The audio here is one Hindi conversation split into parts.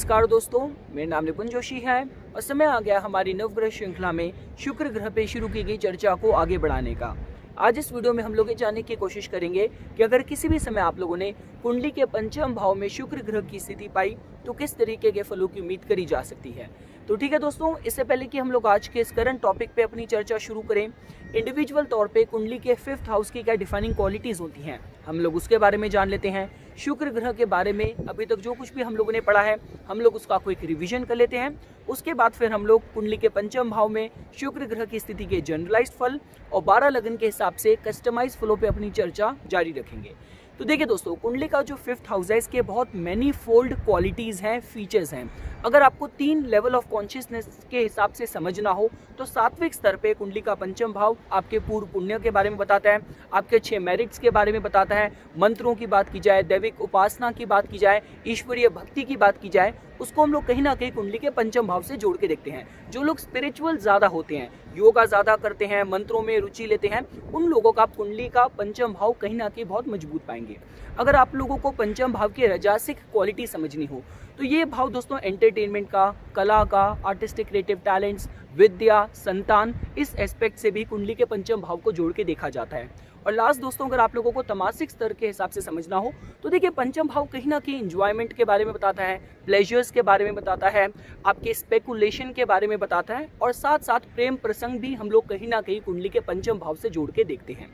नमस्कार दोस्तों, मेरा नाम निपुण जोशी है और समय आ गया हमारी नवग्रह श्रृंखला में शुक्र ग्रह पे शुरू की गई चर्चा को आगे बढ़ाने का। आज इस वीडियो में हम लोग ये जानने की कोशिश करेंगे कि अगर किसी भी समय आप लोगों ने कुंडली के पंचम भाव में शुक्र ग्रह की स्थिति पाई तो किस तरीके के फलों की उम्मीद करी जा सकती है। तो ठीक है दोस्तों, इससे पहले कि हम लोग आज के इस करंट टॉपिक पे अपनी चर्चा शुरू करें, इंडिविजुअल तौर पे कुंडली के 5th हाउस की क्या डिफाइनिंग क्वालिटीज होती हैं, हम लोग उसके बारे में जान लेते हैं। शुक्र ग्रह के बारे में अभी तक जो कुछ भी हम लोगों ने पढ़ा है, हम लोग उसका कोई रिवीजन कर लेते हैं। उसके बाद फिर हम लोग कुंडली के पंचम भाव में शुक्र ग्रह की स्थिति के जनरलाइज्ड फल और 12 लगन के हिसाब से कस्टमाइज फलों पे अपनी चर्चा जारी रखेंगे। तो देखिए दोस्तों, कुंडली का जो 5th हाउस है, इसके बहुत मैनी फोल्ड क्वालिटीज़ हैं, फीचर्स हैं। अगर आपको 3 लेवल ऑफ कॉन्शियसनेस के हिसाब से समझना हो तो सात्विक स्तर पे कुंडली का पंचम भाव आपके पूर्व पुण्य के बारे में बताता है, आपके 6 मेरिट्स के बारे में बताता है। मंत्रों की बात की जाए, दैविक उपासना की बात की जाए, ईश्वरीय भक्ति की बात की जाए, उसको हम लोग कहीं ना कहीं कुंडली के पंचम भाव से जोड़ के देखते हैं। जो लोग स्पिरिचुअल ज़्यादा होते हैं, योगा ज़्यादा करते हैं, मंत्रों में रुचि लेते हैं, उन लोगों का कुंडली का पंचम भाव कहीं ना कहीं बहुत मजबूत पाएंगे। अगर आप लोगों को पंचम भाव की रजासिक क्वालिटी समझनी हो तो ये भाव दोस्तों एंटरटेनमेंट का, कला का, आर्टिस्टिक क्रिएटिव टैलेंट्स, विद्या, संतान, इस एस्पेक्ट से भी कुंडली के पंचम भाव को जोड़ के देखा जाता है। और लास्ट दोस्तों, अगर आप लोगों को तमासिक स्तर के हिसाब से समझना हो तो देखिए पंचम भाव कहीं ना कहीं इंजॉयमेंट के बारे में बताता है, प्लेजर्स के बारे में बताता है, आपके स्पेकुलेशन के बारे में बताता है और साथ साथ प्रेम प्रसंग भी हम लोग कहीं ना कहीं कुंडली के पंचम भाव से जोड़ के देखते हैं।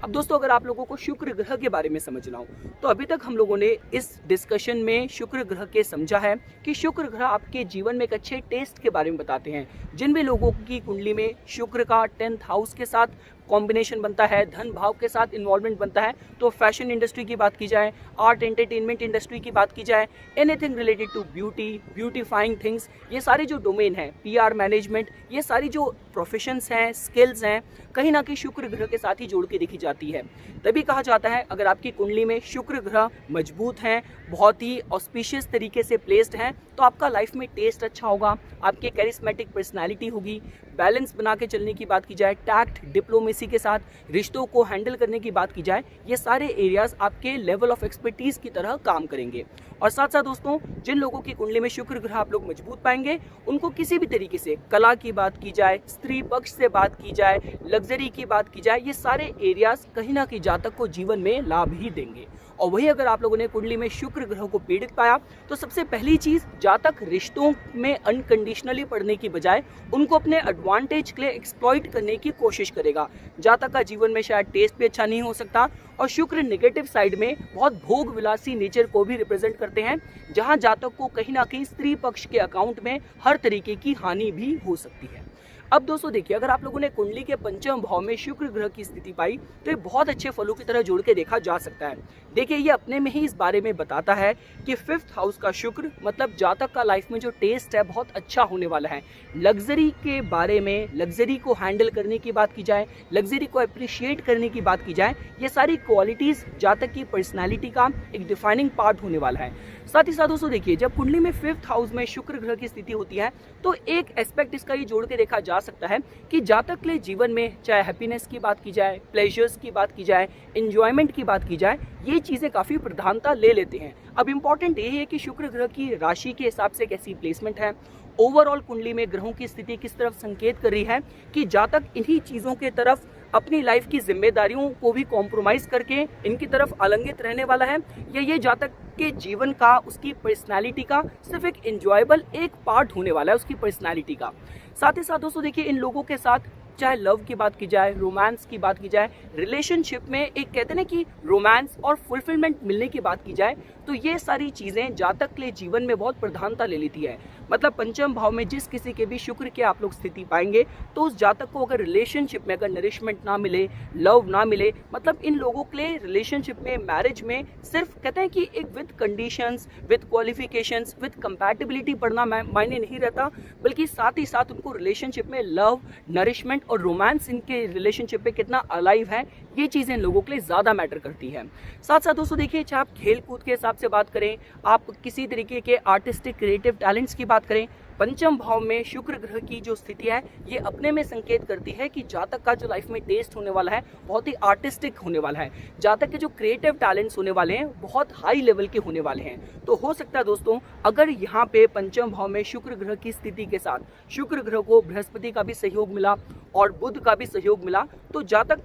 अब दोस्तों, अगर आप लोगों को शुक्र ग्रह के बारे में समझना हो तो अभी तक हम लोगों ने इस डिस्कशन में शुक्र ग्रह के समझा है कि शुक्र ग्रह आपके जीवन में एक अच्छे टेस्ट के बारे में बताते हैं। जिन भी लोगों की कुंडली में शुक्र का 10th हाउस के साथ कॉम्बिनेशन बनता है, धन भाव के साथ इन्वॉल्वमेंट बनता है, तो फैशन इंडस्ट्री की बात की जाए, आर्ट एंटरटेनमेंट इंडस्ट्री की बात की जाए, anything related to beauty, beautifying things, ये सारे जो डोमेन है, पीआर मैनेजमेंट, ये सारी जो प्रोफेशंस हैं, स्किल्स हैं, कहीं ना कहीं शुक्र ग्रह के साथ ही जोड़ के देखी जाती है। तभी कहा जाता है अगर आपकी कुंडली में शुक्र ग्रह मजबूत हैं, बहुत ही ऑस्पिशियस तरीके से प्लेस्ड हैं, तो आपका लाइफ में टेस्ट अच्छा होगा, आपकी कैरिस्मेटिक पर्सनैलिटी होगी। बैलेंस बना के चलने की बात की जाए, टैक्ट, डिप्लोमेसी के साथ रिश्तों को हैंडल करने की बात की जाए, ये सारे एरियाज आपके लेवल ऑफ एक्सपर्टीज की तरह काम करेंगे। और साथ साथ दोस्तों, जिन लोगों की कुंडली में शुक्र ग्रह आप लोग मजबूत पाएंगे, उनको किसी भी तरीके से कला की बात की जाए, स्त्री पक्ष से बात की जाए, लग्जरी की बात की जाए, ये सारे एरियाज कहीं ना कहीं जातक को जीवन में लाभ ही देंगे। और वही अगर आप लोगों ने कुंडली में शुक्र ग्रह को पीड़ित पाया तो सबसे पहली चीज, जातक रिश्तों में अनकंडीशनली पड़ने की बजाय उनको अपने एडवांटेज के लिए एक्सप्लॉइट करने की कोशिश करेगा। जातक का जीवन में शायद टेस्ट भी अच्छा नहीं हो सकता और शुक्र नेगेटिव साइड में बहुत भोग विलासी नेचर को भी रिप्रेजेंट करते हैं, जहां जातक को कहीं ना कहीं स्त्री पक्ष के अकाउंट में हर तरीके की हानि भी हो सकती है। अब दोस्तों देखिए, अगर आप लोगों ने कुंडली के पंचम भाव में शुक्र ग्रह की स्थिति पाई तो ये बहुत अच्छे फलों की तरह जोड़ के देखा जा सकता है। देखिए, ये अपने में ही इस बारे में बताता है कि 5th हाउस का शुक्र मतलब जातक का लाइफ में जो टेस्ट है बहुत अच्छा होने वाला है। लग्जरी के बारे में, लग्जरी को हैंडल करने की बात की जाए, लग्जरी को अप्रिशिएट करने की बात की जाए, ये सारी क्वालिटीज जातक की पर्सनैलिटी का एक डिफाइनिंग पार्ट होने वाला है। साथ ही साथ दोस्तों देखिए, जब कुंडली में 5th हाउस में शुक्र ग्रह की स्थिति होती है तो एक एस्पेक्ट इसका ये जोड़ के देखा जा सकता है कि जातक के लिए जीवन में चाहे हैप्पीनेस की बात की जाए, प्लेजर्स की बात की जाए, एंजॉयमेंट की बात की जाए, ये चीजें काफी प्रधानता ले लेते हैं। अब इम्पोर्टेंट ये है कि शुक्र ग्रह की राशि के हिसाब से कैसी प्लेसमेंट है, ओवरऑल कुंडली में ग्रहों की स्थिति किस तरफ संकेत कर रही है कि जातक इन्हीं चीजों के तरफ अपनी लाइफ की जिम्मेदारियों को भी कॉम्प्रोमाइज करके इनकी तरफ आलंगित रहने वाला है, या ये जातक के जीवन का, उसकी पर्सनालिटी का सिर्फ एक एंजॉयबल एक पार्ट होने वाला है उसकी पर्सनालिटी का। साथ ही साथ दोस्तों देखिए, इन लोगों के साथ चाहे लव की बात की जाए, रोमांस की बात की जाए, रिलेशनशिप में एक कहते हैं ना कि रोमांस और फुलफिलमेंट मिलने की बात की जाए, तो ये सारी चीजें जातक के लिए जीवन में बहुत प्रधानता ले लेती है। मतलब पंचम भाव में जिस किसी के भी शुक्र के आप लोग स्थिति पाएंगे तो उस जातक को अगर रिलेशनशिप में अगर नरिशमेंट ना मिले, लव ना मिले, मतलब इन लोगों के लिए रिलेशनशिप में, मैरिज में सिर्फ कहते हैं कि एक with conditions, with qualifications, with compatibility पढ़ना मायने नहीं रहता, बल्कि साथ ही साथ उनको रिलेशनशिप में लव, नरिशमेंट और रोमांस इनके रिलेशनशिप पे कितना अलाइव है, ये चीजें लोगों के लिए ज्यादा मैटर करती है। साथ साथ दोस्तों देखिए, चाहे आप खेल कूद के हिसाब से बात करें, आप किसी तरीके के आर्टिस्टिक क्रिएटिव टैलेंट्स की बात करें, पंचम भाव में शुक्र ग्रह की जो स्थिति है ये अपने में संकेत करती है कि जातक का जो लाइफ में टेस्ट होने वाला है बहुत ही आर्टिस्टिक होने वाला है। जातक के जो क्रिएटिव टैलेंट्स होने वाले हैं बहुत हाई लेवल के होने वाले हैं। तो हो सकता है दोस्तों, अगर यहाँ पे पंचम भाव में शुक्र ग्रह की स्थिति के साथ शुक्र ग्रह को बृहस्पति का भी सहयोग मिला और बुध का भी सहयोग मिला, तो जातक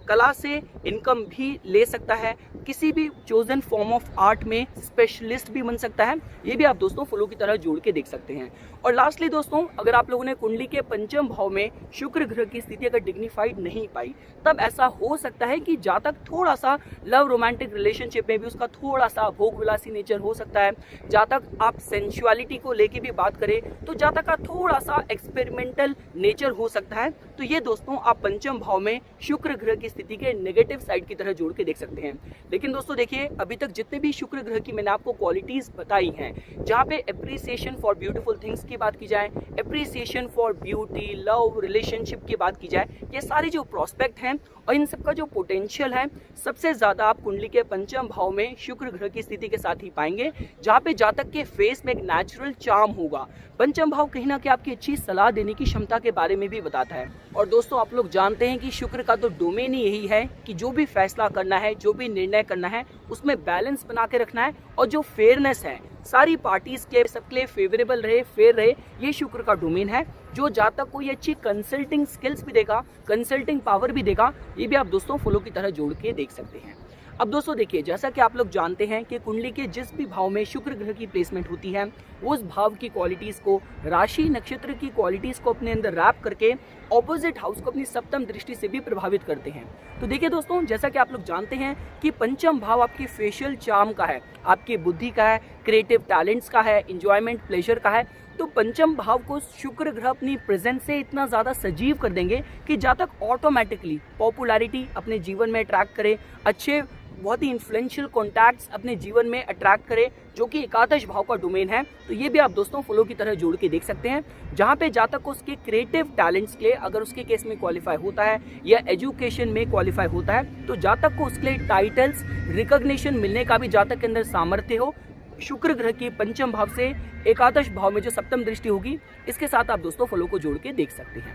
कला से इनकम भी ले सकता है, किसी भी चोजन फॉर्म ऑफ आर्ट में स्पेशलिस्ट भी बन सकता है। ये भी आप दोस्तों फॉलो की तरह जोड़ के देख सकते हैं। और लास्टली दोस्तों, अगर आप लोगों ने कुंडली के पंचम भाव में शुक्र ग्रह की स्थिति अगर डिग्निफाइड नहीं पाई, तब ऐसा हो सकता है कि जातक थोड़ा सा लव रोमांटिक रिलेशनशिप में भी उसका थोड़ा सा भोग विलासी नेचर हो सकता है। जातक आप सेंसुअलिटी को लेके भी बात करें तो जातक का थोड़ा सा एक्सपेरिमेंटल नेचर हो सकता है। तो ये दोस्तों आप पंचम भाव में शुक्र ग्रह की स्थिति के नेगेटिव साइड की तरह जोड़ के देख सकते हैं। लेकिन दोस्तों देखिए, अभी तक जितने भी शुक्र ग्रह की मैंने आपको क्वालिटीज बताई हैं, जहाँ पे एप्रिसिएशन फॉर ब्यूटीफुल थिंग्स की बात की जाए, appreciation for beauty, love, relationship की बात की जाए, ये सारी जो प्रोस्पेक्ट हैं और इन सब का जो पोटेंशियल है सबसे ज्यादा आप कुंडली के पंचम भाव में शुक्र ग्रह की स्थिति के साथ ही पाएंगे, जहाँ पे जातक के फेस में एक नेचुरल चार्म होगा। पंचम भाव कहीं ना कहीं आपकी अच्छी सलाह देने की क्षमता के बारे में भी बताता है। और दोस्तों आप लोग जानते हैं कि शुक्र का तो डोमेन ही यही है कि जो भी फैसला करना है, जो भी निर्णय करना है, उसमें बैलेंस बना के रखना है और जो फेयरनेस है सारी पार्टीज के सबके लिए फेवरेबल रहे, फेयर रहे, ये शुक्र का डोमेन है, जो जातक को ये अच्छी कंसल्टिंग स्किल्स भी देगा, कंसल्टिंग पावर भी देगा। ये भी आप दोस्तों फॉलो की तरह जोड़ के देख सकते हैं। अब दोस्तों देखिए, जैसा कि आप लोग जानते हैं कि कुंडली के जिस भी भाव में शुक्र ग्रह की प्लेसमेंट होती है, वो उस भाव की क्वालिटीज को, राशि नक्षत्र की क्वालिटीज को अपने अंदर रैप करके ऑपोजिट हाउस को अपनी सप्तम दृष्टि से भी प्रभावित करते हैं। तो देखिए दोस्तों, जैसा कि आप लोग जानते हैं कि पंचम भाव आपकी फेशियल चार्म का है, आपकी बुद्धि का है, क्रिएटिव टैलेंट्स का है, इंजॉयमेंट, प्लेजर का है। तो पंचम भाव को शुक्र ग्रह अपनी प्रेजेंस से इतना ज़्यादा सजीव कर देंगे कि जातक ऑटोमेटिकली पॉपुलैरिटी अपने जीवन में अट्रैक्ट करे, अच्छे बहुत ही इन्फ्लुएंशियल कॉन्टैक्ट्स अपने जीवन में अट्रैक्ट करे, जो कि एकादश भाव का डोमेन है। तो ये भी आप दोस्तों फॉलो की तरह जोड़ के देख सकते हैं, जहाँ पे जातक को उसके क्रिएटिव टैलेंट्स के लिए, अगर उसके केस में क्वालिफाई होता है या एजुकेशन में क्वालिफाई होता है, तो जातक को उसके लिए टाइटल्स, रिकॉग्निशन मिलने का भी जातक के अंदर सामर्थ्य हो। शुक्र ग्रह की पंचम भाव से एकादश भाव में जो सप्तम दृष्टि होगी, इसके साथ आप दोस्तों फॉलो को जोड़ के देख सकते हैं।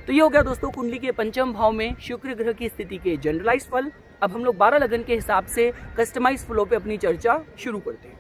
तो ये हो गया दोस्तों कुंडली के पंचम भाव में शुक्र ग्रह की स्थिति के जनरलाइज फल। अब हम लोग 12 लगन के हिसाब से कस्टमाइज फलों पे अपनी चर्चा शुरू करते हैं।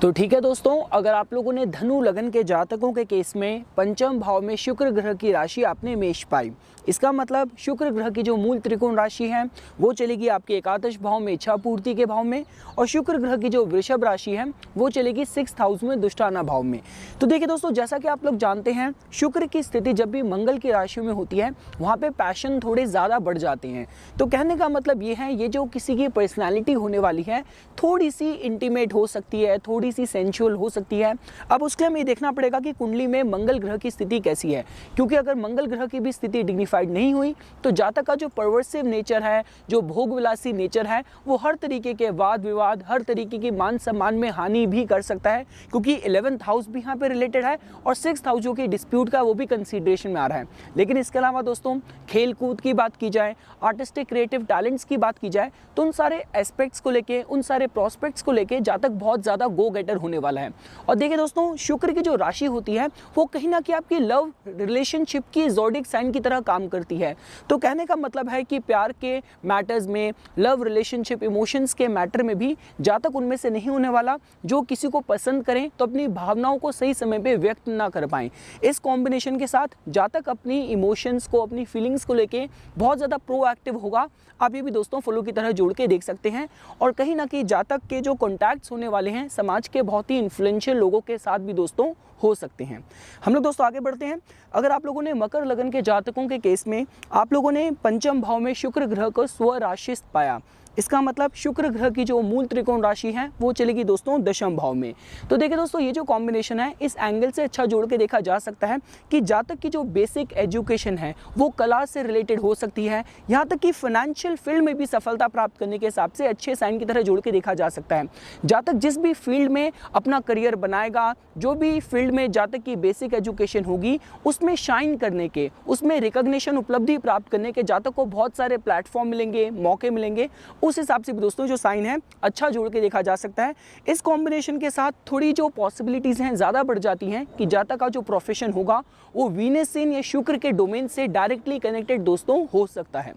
तो ठीक है दोस्तों, अगर आप लोगों ने धनु लगन के जातकों के केस में पंचम भाव में शुक्र ग्रह की राशि आपने मेष पाई, इसका मतलब शुक्र ग्रह की जो मूल त्रिकोण राशि है वो चलेगी आपके एकादश भाव में इच्छा पूर्ति के भाव में, और शुक्र ग्रह की जो वृषभ राशि है वो चलेगी 6th हाउस में दुष्टाना भाव में। तो देखिए दोस्तों, जैसा कि आप लोग जानते हैं, शुक्र की स्थिति जब भी मंगल की राशि में होती है वहाँ पे पैशन थोड़े ज़्यादा बढ़ जाते हैं। तो कहने का मतलब ये है, ये जो किसी की पर्सनैलिटी होने वाली है थोड़ी सी इंटीमेट हो सकती है, थोड़ी सी सेंशुअल हो सकती है। अब उसके लिए हमें देखना पड़ेगा कि कुंडली में मंगल ग्रह की स्थिति कैसी है, क्योंकि अगर मंगल ग्रह की भी स्थिति डिग्निफाइड नहीं हुई तो जातक का जो परवर्सिव नेचर है, जो भोग विलासी नेचर है, वो हर तरीके के वाद विवाद, हर तरीके की मान सम्मान में हानि भी कर सकता है, क्योंकि 11th हाउस भी यहाँ पे रिलेटेड है और 6th हाउस जो कि डिस्प्यूट का वो भी कंसीडरेशन में आ रहा है। लेकिन इसके अलावा दोस्तों खेल कूद की बात की जाए, आर्टिस्टिक क्रिएटिव टैलेंट्स की बात की जाए, तो उन सारे एस्पेक्ट्स को लेके, उन सारे प्रोस्पेक्ट्स को लेके जातक बहुत ज़्यादा गो गेटर होने वाला है। और देखिए दोस्तों, शुक्र की जो राशि होती है वो कहीं ना कहीं आपकी लव रिलेशनशिप की ज़ोडिक साइन की तरह काम करती है। तो कहने का मतलब है कि प्यार के मैटर्स में, लव रिलेशनशिप इमोशंस के मैटर में भी जातक उनमें से नहीं होने वाला जो किसी को पसंद करें तो अपनी भावनाओं को सही समय पे व्यक्त ना कर पाएं। इस कॉम्बिनेशन के साथ जातक अपनी इमोशंस को, अपनी फीलिंग्स को लेके बहुत ज़्यादा प्रोएक्टिव होगा। आप ये भी दोस्तों फॉलो की तरह जोड़ के देख सकते हैं। और कहीं ना कहीं जातक के जो कॉन्टैक्ट्स होने वाले हैं समाज के बहुत ही इन्फ्लुएंशियल लोगों के साथ भी दोस्तों हो सकते हैं। हम लोग दोस्तों आगे बढ़ते हैं। अगर आप लोगों ने मकर लगन के जातकों के केस में आप लोगों ने पंचम भाव में शुक्र ग्रह को स्वराशिस्थ पाया, इसका मतलब शुक्र ग्रह की जो मूल त्रिकोण राशि है वो चलेगी दोस्तों दशम भाव में। तो देखिए दोस्तों, ये जो कॉम्बिनेशन है इस एंगल से अच्छा जोड़ के देखा जा सकता है कि जातक की जो बेसिक एजुकेशन है वो कला से रिलेटेड हो सकती है, यहाँ तक कि फाइनेंशियल फील्ड में भी सफलता प्राप्त करने के हिसाब से अच्छे साइन की तरह जोड़ के देखा जा सकता है। जातक जिस भी फील्ड में अपना करियर बनाएगा, जो भी फील्ड में जातक की बेसिक एजुकेशन होगी, उसमें शाइन करने के, उसमें रिकॉग्निशन उपलब्धि प्राप्त करने के जातक को बहुत सारे प्लेटफॉर्म मिलेंगे, मौके मिलेंगे। उस हिसाब से भी दोस्तों जो साइन है अच्छा जोड़ के देखा जा सकता है। इस कॉम्बिनेशन के साथ थोड़ी जो पॉसिबिलिटीज़ हैं ज़्यादा बढ़ जाती हैं कि जातक का जो प्रोफेशन होगा वो वीनस से या शुक्र के डोमेन से डायरेक्टली कनेक्टेड दोस्तों हो सकता है।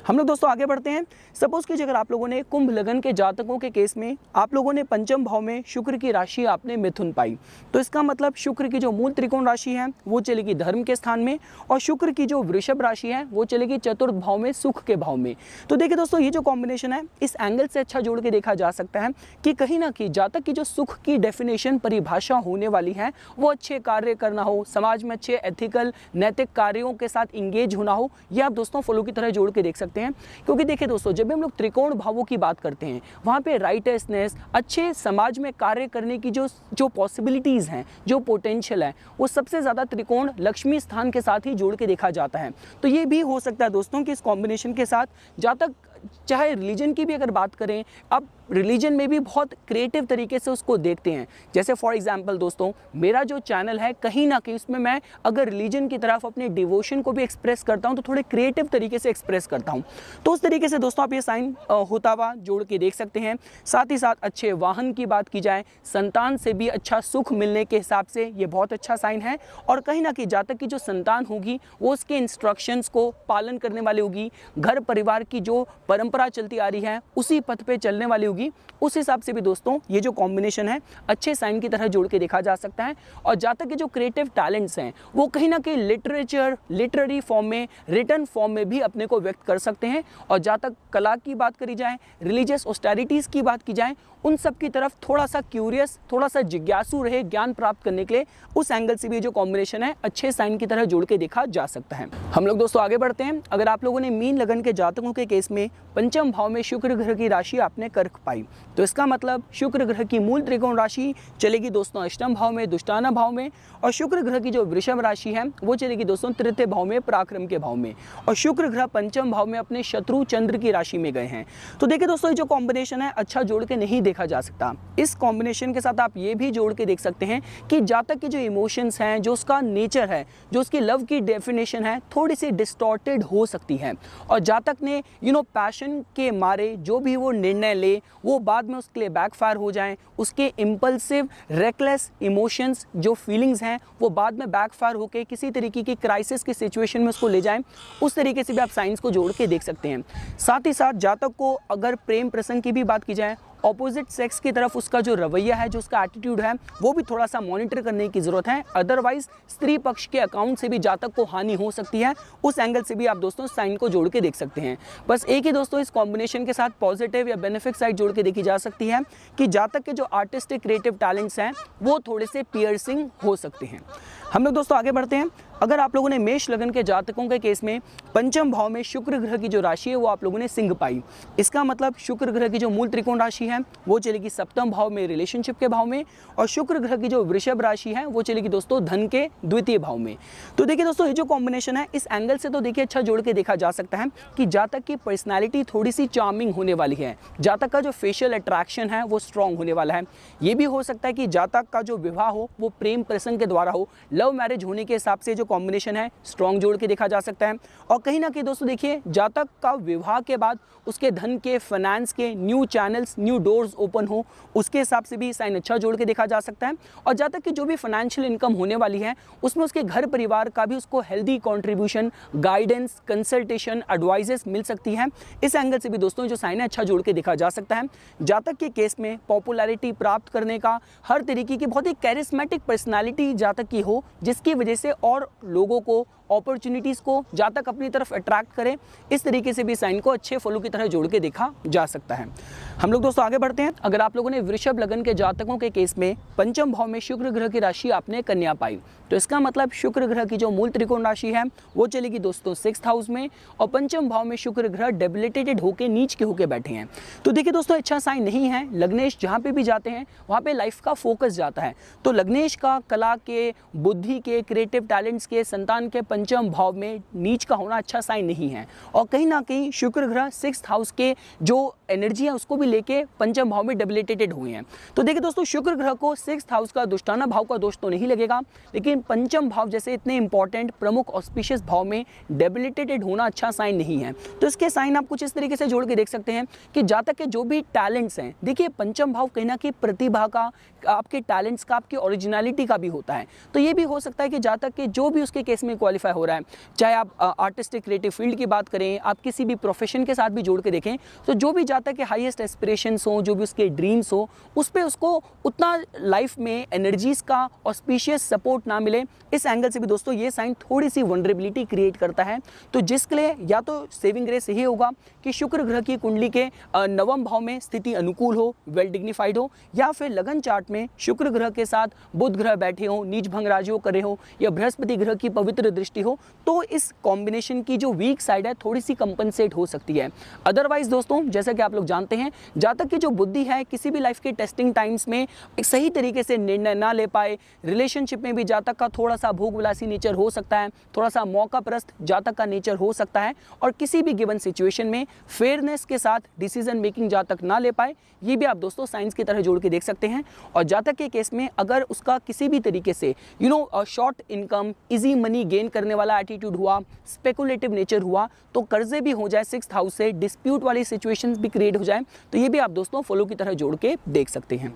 हम लोग दोस्तों आगे बढ़ते हैं। सपोज कीजिए अगर आप लोगों ने कुंभ लगन के जातकों के केस में आप लोगों ने पंचम भाव में शुक्र की राशि आपने मिथुन पाई, तो इसका मतलब शुक्र की जो मूल त्रिकोण राशि है वो चलेगी धर्म के स्थान में, और शुक्र की जो वृषभ राशि है वो चलेगी चतुर्थ भाव में, सुख के भाव में। तो देखिए दोस्तों ये जो कॉम्बिनेशन है इस एंगल से अच्छा जोड़ के देखा जा सकता है कि कहीं ना कहीं जातक की जो सुख की डेफिनेशन परिभाषा होने वाली है वो अच्छे कार्य करना हो, समाज में अच्छे एथिकल नैतिक कार्यों के साथ इंगेज होना हो, ये आप दोस्तों फॉलो की तरह जोड़ के देख सकते हैं। क्योंकि देखिए दोस्तों जब भी हम लोग त्रिकोण भावों की बात करते हैं वहाँ पे राइटसनेस, अच्छे समाज में कार्य करने की जो पॉसिबिलिटीज़ हैं, जो पोटेंशियल है, वो सबसे ज़्यादा त्रिकोण लक्ष्मी स्थान के साथ ही जोड़ के देखा जाता है। तो ये भी हो सकता है दोस्तों कि इस कॉम्बिनेशन के साथ जातक चाहे रिलीजन की भी अगर बात करें, अब रिलीजन में भी बहुत क्रिएटिव तरीके से उसको देखते हैं। जैसे फॉर एग्जांपल दोस्तों मेरा जो चैनल है कहीं ना कहीं उसमें मैं अगर रिलीजन की तरफ अपने डिवोशन को भी एक्सप्रेस करता हूं तो थोड़े क्रिएटिव तरीके से एक्सप्रेस करता हूं। तो उस तरीके से दोस्तों आप ये साइन होता हुआ जोड़ के देख सकते हैं। साथ ही साथ अच्छे वाहन की बात की जाए, संतान से भी अच्छा सुख मिलने के हिसाब से ये बहुत अच्छा साइन है। और कहीं ना कहीं जातक की जो संतान होगी वो उसके इंस्ट्रक्शंस को पालन करने वाली होगी, घर परिवार की जो परंपरा चलती आ रही है उसी पथ पे चलने वाली होगी। उस हिसाब से भी दोस्तों ये जो कॉम्बिनेशन है अच्छे साइन की तरह जोड़ के देखा जा सकता है। और जातक के जो क्रिएटिव टैलेंट्स हैं वो कहीं ना कहीं लिटरेचर, लिटरेरी फॉर्म में, रिटर्न फॉर्म में भी अपने को व्यक्त कर सकते हैं। और जातक कला की बात करी जाए, रिलीजियस ऑस्टेरिटीज़ की बात की जाए, उन सब की तरफ थोड़ा सा क्यूरियस, थोड़ा सा जिज्ञासु रहे ज्ञान प्राप्त करने के लिए, उस एंगल से भी जो कॉम्बिनेशन है अच्छे साइन की तरह जोड़ के देखा जा सकता है। हम लोग दोस्तों आगे बढ़ते हैं। अगर आप लोगों ने मीन लगन के जातकों के केस में पंचम भाव में शुक्र ग्रह की राशि आपने कर्क पाई, तो इसका मतलब शुक्र ग्रह की मूल त्रिकोण राशि चलेगी दोस्तों अष्टम भाव में, दुष्टाना भाव में। और शुक्र ग्रह की जो वृषभ राशि है वो चलेगी दोस्तों तृतीय भाव में, पराक्रम के भाव में। और शुक्र ग्रह पंचम भाव में अपने शत्रु चंद्र की राशि में गए हैं। तो देखिए दोस्तों ये जो कॉम्बिनेशन है अच्छा जोड़ के नहीं देखा जा सकता। इस कॉम्बिनेशन के साथ आप ये भी जोड़ के देख सकते हैं कि जातक के जो इमोशंस हैं, जो उसका नेचर है, जो उसकी लव की डेफिनेशन है, थोड़ी सी डिस्टॉर्टेड हो सकती है। और जातक ने पैशन के मारे जो भी वो निर्णय ले वो बाद में उसके लिए बैकफायर हो जाएं, उसके इम्पल्सिव रेकलेस इमोशंस जो फीलिंग्स हैं वो बाद में बैकफायर होकर किसी तरीके की क्राइसिस की सिचुएशन में उसको ले जाएं। उस तरीके से भी आप साइंस को जोड़ के देख सकते हैं। साथ ही साथ जातक को अगर प्रेम प्रसंग की भी बात की जाए, ऑपोजिट सेक्स की तरफ उसका जो रवैया है, जो उसका एटीट्यूड है, वो भी थोड़ा सा मॉनिटर करने की ज़रूरत है। अदरवाइज स्त्री पक्ष के अकाउंट से भी जातक को हानि हो सकती है। उस एंगल से भी आप दोस्तों साइन को जोड़ के देख सकते हैं। बस एक ही दोस्तों इस कॉम्बिनेशन के साथ पॉजिटिव या बेनिफिट साइड जोड़ के देखी जा सकती है कि जातक के जो आर्टिस्टिक क्रिएटिव टैलेंट्स हैं वो थोड़े से पियर्सिंग हो सकते हैं। हम लोग दोस्तों आगे बढ़ते हैं। अगर आप लोगों ने मेष लगन के जातकों के केस में पंचम भाव में शुक्र ग्रह की जो राशि है वो आप लोगों ने सिंह पाई, इसका मतलब शुक्र ग्रह की जो मूल त्रिकोण राशि है वो चलेगी सप्तम भाव में, रिलेशनशिप के भाव में। और शुक्र ग्रह की जो वृषभ राशि है वो चलेगी दोस्तों धन के द्वितीय भाव में। तो देखिए दोस्तों ये जो कॉम्बिनेशन है इस एंगल से तो देखिए अच्छा जोड़ के देखा जा सकता है कि जातक की पर्सनैलिटी थोड़ी सी चार्मिंग होने वाली है, जातक का जो फेशियल अट्रैक्शन है वो स्ट्रॉन्ग होने वाला है। ये भी हो सकता है कि जातक का जो विवाह हो वो प्रेम प्रसंग के द्वारा हो, लव मैरिज होने के हिसाब से जो कॉम्बिनेशन है स्ट्रॉन्ग जोड़ के देखा जा सकता है। और कहीं ना कहीं दोस्तों देखिए जातक का विवाह के बाद उसके धन के, फाइनेंस के new channels, new doors open हो, उसके हिसाब से भी साइन अच्छा जोड़ के देखा जा सकता है। और जातक की जो भी फाइनेंशियल इनकम होने वाली है उसमें उसके घर परिवार का भी उसको healthy contribution, guidance, consultation, advices मिल सकती है। इस एंगल से भी दोस्तों जो साइन है अच्छा जोड़ के देखा जा सकता है। जातक के केस में पॉपुलैरिटी प्राप्त करने का, हर तरीके की बहुत ही कैरिस्मेटिक पर्सनालिटी जातक की हो, जिसकी वजह से और लोगों को, अपॉर्चुनिटीज़ को जातक अपनी तरफ अट्रैक्ट करे, इस तरीके से भी साइन को अच्छे फॉलो की तरह जोड़ के देखा जा सकता है। हम लोग दोस्तों आगे बढ़ते हैं। अगर आप लोगों ने वृषभ लगन के जातकों के केस में पंचम भाव में शुक्र ग्रह की राशि आपने कन्या पाई, तो इसका मतलब शुक्र ग्रह की जो मूल त्रिकोण राशि है वो चलेगी दोस्तों 6th हाउस में। और पंचम भाव में शुक्र ग्रह डेबिलिटेटेड होकर, नीच के होकर बैठे हैं। तो देखिए दोस्तों अच्छा साइन नहीं है। लग्नेश जहाँ पे भी जाते हैं वहाँ पे लाइफ का फोकस जाता है। तो लग्नेश का कला के, बुद्धि के, क्रिएटिव टैलेंट्स के, संतान के पंचम भाव में नीच का होना अच्छा साइन नहीं है। और कहीं ना कहीं शुक्र ग्रह 6th हाउस के जो एनर्जी है उसको भी लेके पंचम भाव में डेबिलिटेटेड हुए हैं। तो देखिए दोस्तों, शुक्र ग्रह को 6th हाउस का दुष्टाना भाव का दोष तो नहीं लगेगा, लेकिन पंचम भाव जैसे इतने इंपॉर्टेंट प्रमुख ऑस्पिशियस भाव में डेबिलिटेटेड होना अच्छा साइन नहीं है। तो इसके साइन आप कुछ इस तरीके से जोड़ के देख सकते हैं कि जातक के जो भी टैलेंट्स हैं, देखिए पंचम भाव कहीं ना कहीं प्रतिभा का, आपके टैलेंट्स का, आपकी ओरिजिनलिटी का भी होता है। तो ये भी हो सकता है कि जातक के जो भी उसके केस में क्वालिफाई हो रहा है, चाहे आप आर्टिस्टिक क्रिएटिव फील्ड की बात करें, आप किसी भी प्रोफेशन के साथ भी जोड़ के देखें, तो जो भी जातक के हाईएस्ट एस्पिरेशंस हो, जो भी उसके ड्रीम्स हो, उस पर उसको उतना लाइफ में एनर्जीज का ऑस्पिशियस सपोर्ट ना मिले, इस एंगल से भी दोस्तों ये साइन थोड़ी सी वनरेबिलिटी क्रिएट करता है। तो जिसके लिए या तो सेविंग ग्रेस यही होगा कि शुक्र ग्रह की कुंडली के नवम भाव में स्थिति अनुकूल हो, वेल डिग्निफाइड हो, या फिर लगन चार्ट में शुक्र ग्रह के साथ बुध ग्रह बैठे हो, नीच भंग राजयोग करे हो, या बृहस्पति ग्रह की पवित्र दृष्टि हो, तो इस कॉम्बिनेशन की जो वीक साइड है थोड़ी सी कंपनसेट हो सकती है। अदरवाइज दोस्तों, जैसा कि आप लोग जानते हैं, जातक की जो बुद्धि है किसी भी लाइफ के टेस्टिंग टाइम्स में एक सही तरीके से निर्णय ना ले पाए, रिलेशनशिप में भी जातक का थोड़ा सा भोगविलासी नेचर हो सकता है, थोड़ा सा मौकापरस्त जातक का नेचर हो सकता है, और किसी भी गिवन सिचुएशन में फेयरनेस के साथ डिसीजन मेकिंग जातक ना ले पाए, ये भी आप दोस्तों साइंस की तरह जोड़ के देख सकते हैं। और जातक के केस में अगर उसका किसी भी तरीके से short income, easy money gain करने वाला एटीट्यूड हुआ, स्पेकुलेटिव नेचर हुआ, तो कर्जे भी हो जाए 6th हाउस से, डिस्प्यूट वाली सिचुएशंस भी क्रिएट हो जाए, तो ये भी आप दोस्तों फॉलो की तरह जोड़ के देख सकते हैं।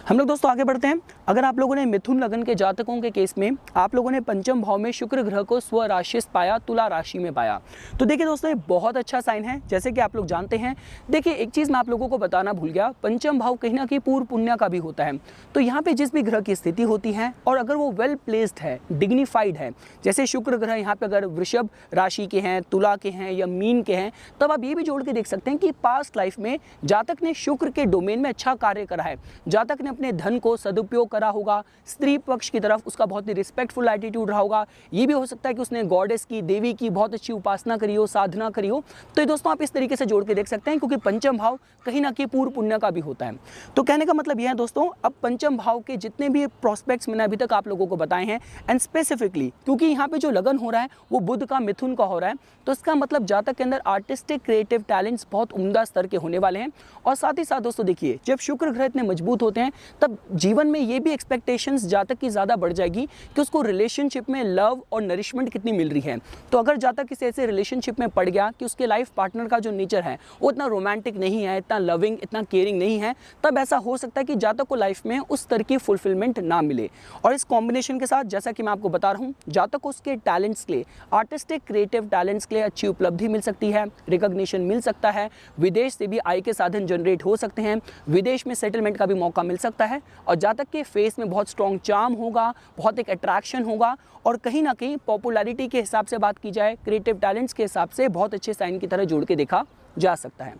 हम लोग दोस्तों आगे बढ़ते हैं। अगर आप लोगों ने मिथुन लगन के जातकों के केस में आप लोगों ने पंचम भाव में शुक्र ग्रह को स्वराशिस्त पाया, तुला राशि में पाया, तो देखिए दोस्तों ये बहुत अच्छा साइन है। जैसे कि आप लोग जानते हैं, देखिए एक चीज मैं आप लोगों को बताना भूल गया, पंचम भाव कहीं ना कहीं पूर्व पुण्य का भी होता है। तो यहाँ पे जिस भी ग्रह की स्थिति होती है और अगर वो वेल प्लेस्ड है, डिग्निफाइड है, जैसे शुक्र ग्रह यहाँ पे अगर वृषभ राशि के हैं, तुला के हैं या मीन के हैं, तब आप ये भी जोड़ के देख सकते हैं कि पास्ट लाइफ में जातक ने शुक्र के डोमेन में अच्छा कार्य करा है, जातक ने अपने धन को सदुपयोग करा होगा, स्त्री पक्ष की तरफ उसका बहुत ही रिस्पेक्टफुल एटीट्यूड रहा होगा, ये भी हो सकता है कि उसने गॉडेस की, देवी की बहुत अच्छी उपासना करी हो, साधना करी हो। तो ये दोस्तों आप इस तरीके से जोड़ के देख सकते हैं, क्योंकि पंचम भाव कहीं ना कहीं पूर्व पुण्य का भी होता है। तो कहने का मतलब यह है दोस्तों, अब पंचम भाव के जितने भी प्रोस्पेक्ट्स मैंने अभी तक आप लोगों को बताए हैं, एंड स्पेसिफिकली क्योंकि यहाँ पे जो लगन हो रहा है वो बुध का, मिथुन का हो रहा है, तो इसका मतलब जातक के अंदर आर्टिस्टिक क्रिएटिव टैलेंट्स बहुत उम्दा स्तर के होने वाले हैं। और साथ ही साथ दोस्तों देखिए, जब शुक्र ग्रह इतने मजबूत होते हैं तब जीवन में ये भी एक्सपेक्टेशंस जातक की ज़्यादा बढ़ जाएगी कि उसको रिलेशनशिप में लव और नरिशमेंट कितनी मिल रही है। तो अगर जातक किसी ऐसे रिलेशनशिप में पड़ गया कि उसके लाइफ पार्टनर का जो नेचर है वो इतना रोमांटिक नहीं है, इतना लविंग, इतना केयरिंग नहीं है, तब ऐसा हो सकता है कि जातक को लाइफ में उस तरह की फुलफिलमेंट ना मिले। और इस कॉम्बिनेशन के साथ जैसा कि मैं आपको बता रहा हूँ, जातक को उसके टैलेंट्स के लिए, आर्टिस्टिक क्रिएटिव टैलेंट्स के लिए अच्छी उपलब्धि मिल सकती है, रिकॉग्निशन मिल सकता है, विदेश से भी आय के साधन जनरेट हो सकते हैं, विदेश में सेटलमेंट का भी मौका मिल सकता है, और जातक के फेस में बहुत स्ट्रॉन्ग चार्म होगा, बहुत एक अट्रैक्शन होगा, और कहीं ना कहीं पॉपुलैरिटी के हिसाब से बात की जाए, क्रिएटिव टैलेंट्स के हिसाब से बहुत अच्छे साइन की तरह जोड़ के देखा जा सकता है।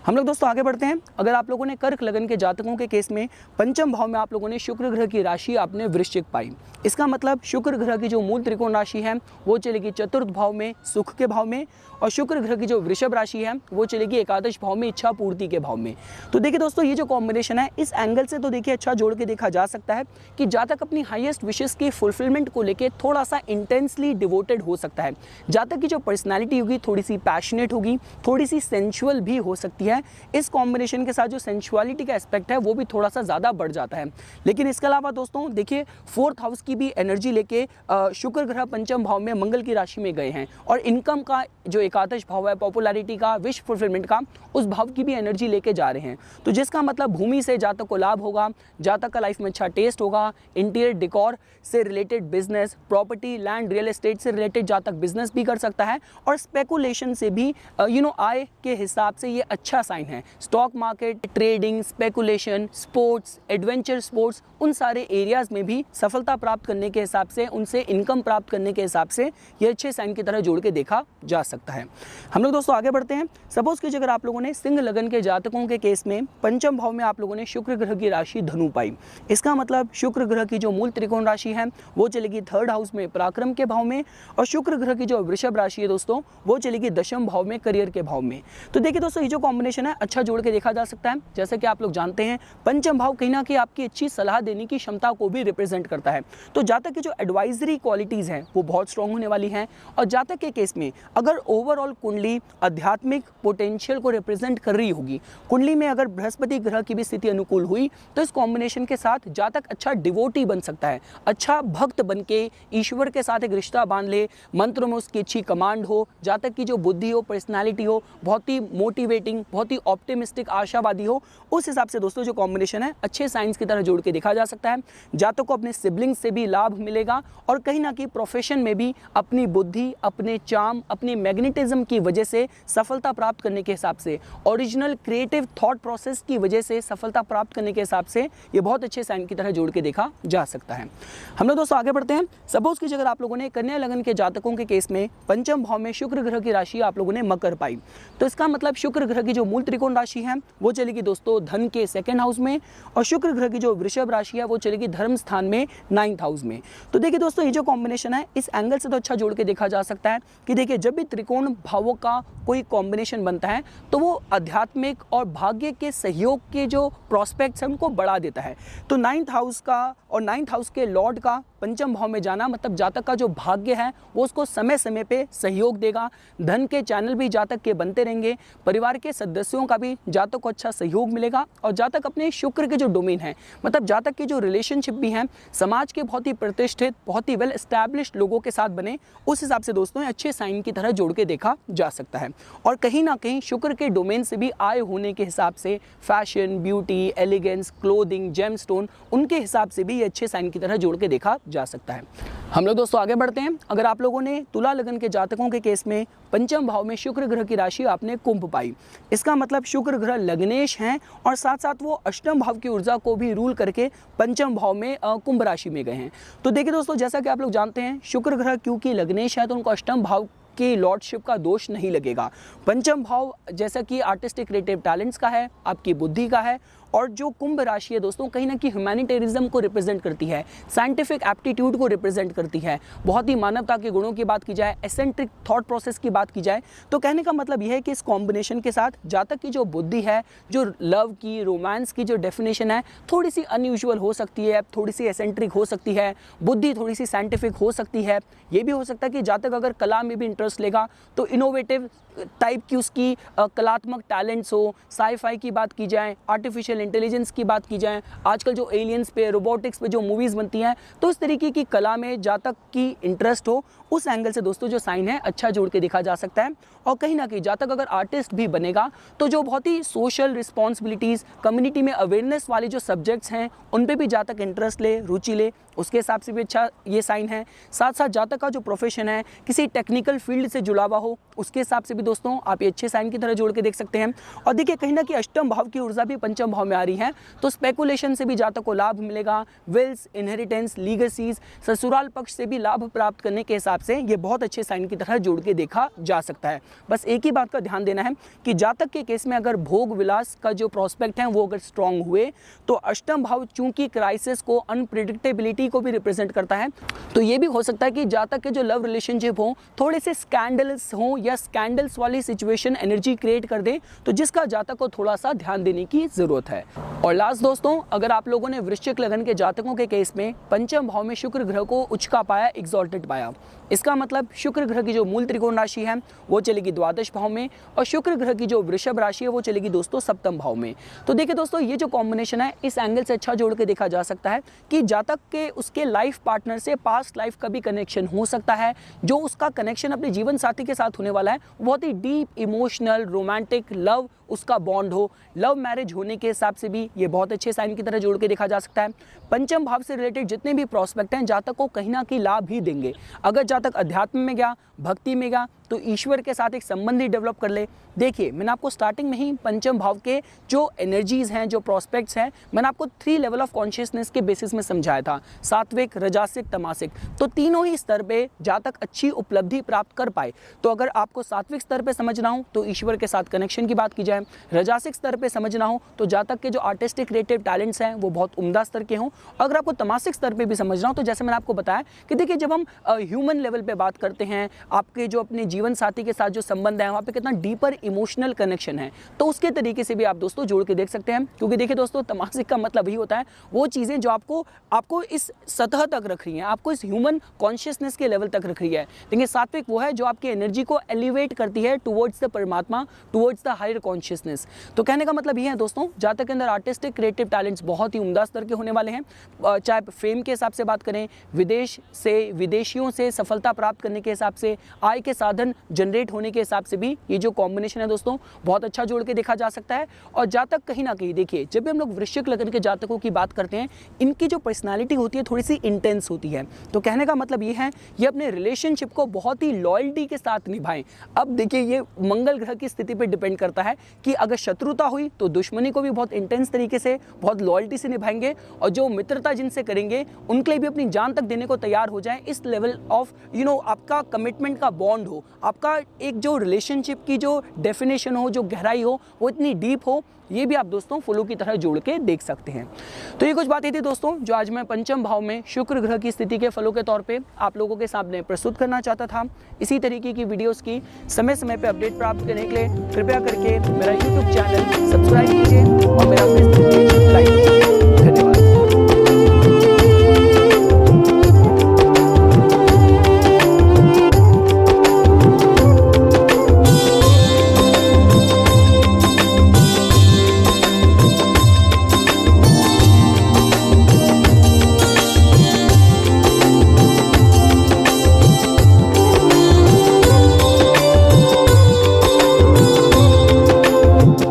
हम लोग दोस्तों आगे बढ़ते हैं। अगर आप लोगों ने कर्क लगन के जातकों के केस में पंचम भाव में आप लोगों ने शुक्र ग्रह की राशि आपने वृश्चिक पाई, इसका मतलब शुक्र ग्रह की जो मूल त्रिकोण राशि है वो चलेगी चतुर्थ भाव में, सुख के भाव में, और शुक्र ग्रह की जो वृषभ राशि है वो चलेगी एकादश भाव में, इच्छा पूर्ति के भाव में। तो देखिए दोस्तों, ये जो कॉम्बिनेशन है, इस एंगल से तो देखिए अच्छा जोड़ के देखा जा सकता है कि जातक अपनी हाईएस्ट विशेस की फुलफिलमेंट को लेकर थोड़ा सा इंटेंसली डिवोटेड हो सकता है। जातक की जो पर्सनैलिटी होगी थोड़ी सी पैशनेट होगी, थोड़ी सी सेंशुअल भी हो सकती है। इस कॉम्बिनेशन के साथ जो सेंशुअलिटी का एस्पेक्ट है वो भी थोड़ा सा ज़्यादा बढ़ जाता है। लेकिन इसके अलावा दोस्तों देखिए, 4th हाउस की भी एनर्जी लेके शुक्र ग्रह पंचम भाव में मंगल की राशि में गए हैं, और इनकम का जो एकादश भाव है, पॉपुलैरिटी का, विश फुलफिलमेंट का, उस भाव की भी एनर्जी लेके जा रहे हैं। तो जिसका मतलब भूमि से जातक को लाभ होगा, जातक का लाइफ में अच्छा टेस्ट होगा, इंटीरियर डेकोर से related business, property, land, real estate से रिलेटेड जातक बिजनेस भी कर सकता है, और स्पेकुलेशन से भी आय के हिसाब से ये अच्छा साइन है। Stock market, trading, speculation, sports, adventure sports, उन सारे एरियाज में भी सफलता प्राप्त करने के हिसाब से, उनसे इनकम प्राप्त करने के हिसाब से ये अच्छे साइन की तरह जोड़ के देखा जा सकता है। हम लोग दोस्तों आगे बढ़ते हैं। सपोज कीजिए अगर आप लोगों ने सिंह लगन के जातकों के केस में पंचम भाव में आप लोगों ने शुक्र ग्रह की राशि धनु पाई, इसका मतलब शुक्र ग्रह की जो मूल त्रिकोण राशि है वो चलेगी 3rd हाउस में, पराक्रम के भाव में, और शुक्र ग्रह की जो वृषभ राशि है दोस्तों वो चलेगी 10th भाव में, करियर के भाव में। तो देखिए दोस्तों, ये जो कॉम्बिनेशन है अच्छा जोड़ के देखा जा सकता है। जैसे कि आप लोग जानते हैं, पंचम भाव कहीं ना कहीं आपकी अच्छी सलाह देने की क्षमता को भी रिप्रेजेंट करता है। तो जातक की जो एडवाइजरी क्वालिटीज़ हैं वो बहुत बहुत स्ट्रांग होने वाली हैं। और जातक के केस में अगर ओवरऑल कुंडली आध्यात्मिक पोटेंशियल को रिप्रेजेंट कर रही होगी, कुंडली में अगर बृहस्पति ग्रह की भी स्थिति अनुकूल हुई तो इस कॉम्बिनेशन के साथ जातक अच्छा डिवोटी बन सकता है, अच्छा भक्त बन के ईश्वर के साथ एक रिश्ता बांध ले, मंत्रों में उसकी अच्छी कमांड हो, जातक की जो बुद्धि हो, पर्सनैलिटी हो, बहुत ही मोटिवेटिंग, बहुत ही ऑप्टिमिस्टिक, आशावादी हो। उस हिसाब से दोस्तों जो कॉम्बिनेशन है अच्छे साइंस की तरह जोड़ के देखा जा सकता है। जातक को अपने सिबलिंग्स से भी लाभ मिलेगा और कहीं ना कहीं प्रोफेशन में भी अपनी बुद्धि, अपने चार्म, अपनी मैग्नेटिज्म की वजह से सफलता प्राप्त करने के हिसाब से, ओरिजिनल क्रिएटिव थॉट प्रोसेस की वजह से सफलता प्राप्त करने के हिसाब से ये बहुत अच्छे साइन की तरह जोड़ के देखा जा सकता है। हम लोग दोस्तों आगे बढ़ते हैं। सपोज की अगर आप लोगों ने कन्या लगन के जातकों के केस में पंचम भाव में शुक्र ग्रह की राशि आप लोगों ने मकर पाई, तो इसका मतलब शुक्र ग्रह की जो मूल त्रिकोण राशि है वो चलेगी दोस्तों धन के सेकंड हाउस में, और शुक्र ग्रह की जो वृषभ राशि है वो चलेगी धर्म स्थान में 9th हाउस में। तो देखिए दोस्तों ये जो कॉम्बिनेशन है इस एंगल से तो अच्छा जोड़ के देखा जा सकता है कि देखिए जब भी त्रिकोण भावों का कोई कॉम्बिनेशन बनता है तो वो आध्यात्मिक और भाग्य के सहयोग के जो प्रोस्पेक्ट्स हैं उनको बढ़ा देता है। तो 9th हाउस का और 9th हाउस के लॉर्ड का पंचम भाव में जाना मतलब जातक का जो भाग्य है वो उसको समय समय पे सहयोग देगा, धन के चैनल भी जातक के बनते रहेंगे, परिवार के सदस्यों का भी जातक को अच्छा सहयोग मिलेगा, और जातक अपने शुक्र के जो डोमेन है मतलब जातक के जो रिलेशनशिप भी हैं समाज के बहुत ही प्रतिष्ठित, बहुत ही वेल एस्टैब्लिश्ड लोगों के साथ बने, उस हिसाब से दोस्तों अच्छे साइन की तरह जोड़ के देखा जा सकता है। और कहीं ना कहीं शुक्र के डोमेन से भी आय होने के हिसाब से fashion, beauty, elegance, clothing, gemstone, उनके हिसाब से भी ये अच्छे साइन की तरह जोड़ के देखा जा सकता है। हम लोग दोस्तों आगे बढ़ते हैं। अगर आप लोगों ने तुला लगन के जातकों के केस में पंचम भाव में शुक्र ग्रह की राशि आपने कुंभ पाई, इसका मतलब शुक्र ग्रह लग्नेश हैं और साथ साथ वो अष्टम भाव की ऊर्जा को भी रूल करके पंचम भाव में कुंभ राशि में गए हैं। तो देखिए दोस्तों जैसा कि आप लोग जानते हैं शुक्र ग्रह क्योंकि लग्नेश है तो उनको अष्टम भाव की लॉर्डशिप का दोष नहीं लगेगा। पंचम भाव जैसा कि आर्टिस्टिक क्रिएटिव टैलेंट्स का है, आपकी बुद्धि का है, और जो कुंभ राशि है दोस्तों कहीं ना कहीं ह्यूमैनिटेरिज्म को रिप्रेजेंट करती है, साइंटिफिक एप्टीट्यूड को रिप्रेजेंट करती है, बहुत ही मानवता के गुणों की बात की जाए, एसेंट्रिक थॉट प्रोसेस की बात की जाए, तो कहने का मतलब यह है कि इस कॉम्बिनेशन के साथ जातक की जो बुद्धि है, जो लव की, रोमांस की जो डेफिनेशन है थोड़ी सी अनयूजुअल हो सकती है, थोड़ी सी एसेंट्रिक हो सकती है, बुद्धि थोड़ी सी साइंटिफिक हो सकती है। ये भी हो सकता है कि जातक अगर कला में भी इंटरेस्ट लेगा तो इनोवेटिव टाइप की उसकी कलात्मक टैलेंट्स हो, साई-फाई की बात की जाए, आर्टिफिशियल इंटेलिजेंस की बात की जाए, आजकल जो एलियंस पे, रोबोटिक्स पे जो मूवीज़ बनती हैं तो इस तरीके की कला में जातक की इंटरेस्ट हो, उस एंगल से दोस्तों जो साइन है अच्छा जोड़ के देखा जा सकता है। और कहीं ना कहीं जातक अगर आर्टिस्ट भी बनेगा तो जो बहुत ही सोशल रिस्पॉन्सिबिलिटीज़, कम्युनिटी में अवेयरनेस वाले जो सब्जेक्ट्स हैं उन पे भी जातक इंटरेस्ट ले, रुचि ले, उसके हिसाब से भी अच्छा ये साइन है। साथ साथ जातक का जो प्रोफेशन है किसी टेक्निकल फील्ड से जुड़ा हुआ हो, उसके हिसाब से भी दोस्तों आप ये अच्छे साइन की तरह जोड़ के देख सकते हैं। और देखिए कहीं ना कहीं अष्टम भाव की ऊर्जा भी पंचम भाव में आ रही है तो स्पेकुलेशन से भी जातक को लाभ मिलेगा, विल्स, इनहेरिटेंस, लीगेसीज, ससुराल पक्ष से भी लाभ प्राप्त करने के हिसाब से ये बहुत अच्छे साइन की तरह जोड़ के देखा जा सकता है। बस एक ही बात का ध्यान देना है कि जातक के केस में अगर भोग विलास का जो प्रोस्पेक्ट है वो अगर स्ट्रांग हुए तो अष्टम भाव चूंकि क्राइसिस को, अनप्रिडिक्टेबिलिटी को भी रिप्रेजेंट करता है, तो ये भी हो सकता है कि जातक के जो लव रिलेशनशिप हो थोड़े से स्कैंडल्स हो या स्कैंडल्स वाली सिचुएशन एनर्जी क्रिएट कर दे, तो जिसका जातक को थोड़ा सा ध्यान देने की जरूरत है। और लास्ट दोस्तों अगर आप लोगों ने वृश्चिक लगन के जातकों के केस में पंचम भाव में शुक्र ग्रह को उचका पाया, एक्सॉल्टेड पाया, इसका मतलब शुक्र ग्रह की जो मूल त्रिकोण राशि है वो चलेगी द्वादश भाव में और शुक्र ग्रह की जो वृषभ राशि है वो चलेगी दोस्तों सप्तम भाव में। तो देखिए दोस्तों ये जो कॉम्बिनेशन है इस एंगल से अच्छा जोड़ के देखा जा सकता है कि जातक के उसके लाइफ पार्टनर से पास्ट लाइफ का भी कनेक्शन हो सकता है, जो उसका कनेक्शन अपने जीवन साथी के साथ होने वाला है बहुत ही डीप इमोशनल रोमांटिक लव उसका बॉन्ड हो, लव मैरिज होने के हिसाब से भी ये बहुत अच्छे साइन की तरह जोड़ के देखा जा सकता है। पंचम भाव से रिलेटेड जितने भी प्रोस्पेक्ट हैं जातक को कहीं ना कहीं लाभ ही देंगे। अगर जातक अध्यात्म में गया, भक्ति में गया तो ईश्वर के साथ एक संबंध ही डेवलप कर ले। देखिए मैंने आपको स्टार्टिंग में ही पंचम भाव के जो एनर्जीज हैं, जो प्रोस्पेक्ट्स हैं, मैंने आपको 3 लेवल ऑफ कॉन्शियसनेस के बेसिस में समझाया था, सात्विक, रजासिक, तमासिक। तो तीनों ही स्तर पे जातक अच्छी उपलब्धि प्राप्त कर पाए। तो अगर आपको सात्विक स्तर पे समझना हो तो ईश्वर के साथ कनेक्शन की बात की जाए, रजासिक स्तर पे समझना हो तो जातक के जो आर्टिस्टिक क्रिएटिव टैलेंट्स हैं वो बहुत उम्दा स्तर के हों। अगर आपको तमासिक स्तर पे भी समझना हो तो जैसे मैंने आपको बताया कि देखिए जब हम ह्यूमन लेवल पे बात करते हैं, आपके जो अपने जीवन साथी के साथ जो संबंध है वहाँ पे कितना डीपर इमोशनल कनेक्शन है, तो उसके तरीके से भी आप दोस्तों जोड़ के देख सकते हैं। क्योंकि देखिए दोस्तों, तमासिक का मतलब ही होता है वो चीज़ें जो आपको इस सतह तक रख रही हैं, आपको इस ह्यूमन कॉन्शियसनेस के लेवल तक रख रही है। देखिए सात्विक वो है जो आपकी एनर्जी को एलिवेट करती है टुवर्ड्स द परमात्मा, टुवर्ड्स द हायर कॉन्शियसनेस। तो कहने का मतलब ये है दोस्तों, जहाँ तक के अंदर आर्टिस्टिक क्रिएटिव टैलेंट्स बहुत ही उम्दा स्तर के होने वाले हैं, चाहे फेम के हिसाब से बात करें, विदेशियों से सफलता प्राप्त करने के हिसाब से, आय के साधन जनरेट होने के हिसाब से भी ये जो कॉम्बिनेशन है दोस्तों बहुत अच्छा जोड़ के देखा जा सकता है। और जहाँ तक कहीं ना कहीं देखिए, जब भी हम लोग वृश्चिक लग्न के जातकों की बात करते हैं, इनकी जो पर्सनालिटी होती है थोड़ी सी इंटेंस होती है। तो कहने का मतलब ये है, ये अपने रिलेशनशिप को बहुत ही लॉयल्टी के साथ निभाएं। अब देखिए, ये मंगल ग्रह की स्थिति पर डिपेंड करता है कि अगर शत्रुता हुई तो दुश्मनी को भी बहुत इंटेंस तरीके से, बहुत लॉयल्टी से निभाएंगे, और जो मित्रता जिनसे करेंगे उनके लिए भी अपनी जान तक देने को तैयार हो जाएं। इस लेवल ऑफ आपका कमिटमेंट का बॉन्ड हो, आपका एक जो रिलेशनशिप की जो डेफिनेशन हो, जो गहराई हो, वो इतनी डीप हो, ये भी आप दोस्तों फूलों की तरह जोड़ के देख सकते हैं। तो ये कुछ बातें थी दोस्तों जो आज मैं पंचम भाव में शुक्र ग्रह की स्थिति के फलों के तौर पे आप लोगों के सामने प्रस्तुत करना चाहता था। इसी तरीके की वीडियोस की समय समय पे अपडेट प्राप्त करने के लिए कृपया करके मेरा YouTube चैनल सब्सक्राइब कीजिए और मेरा फेसबुक पेज लाइक कीजिए।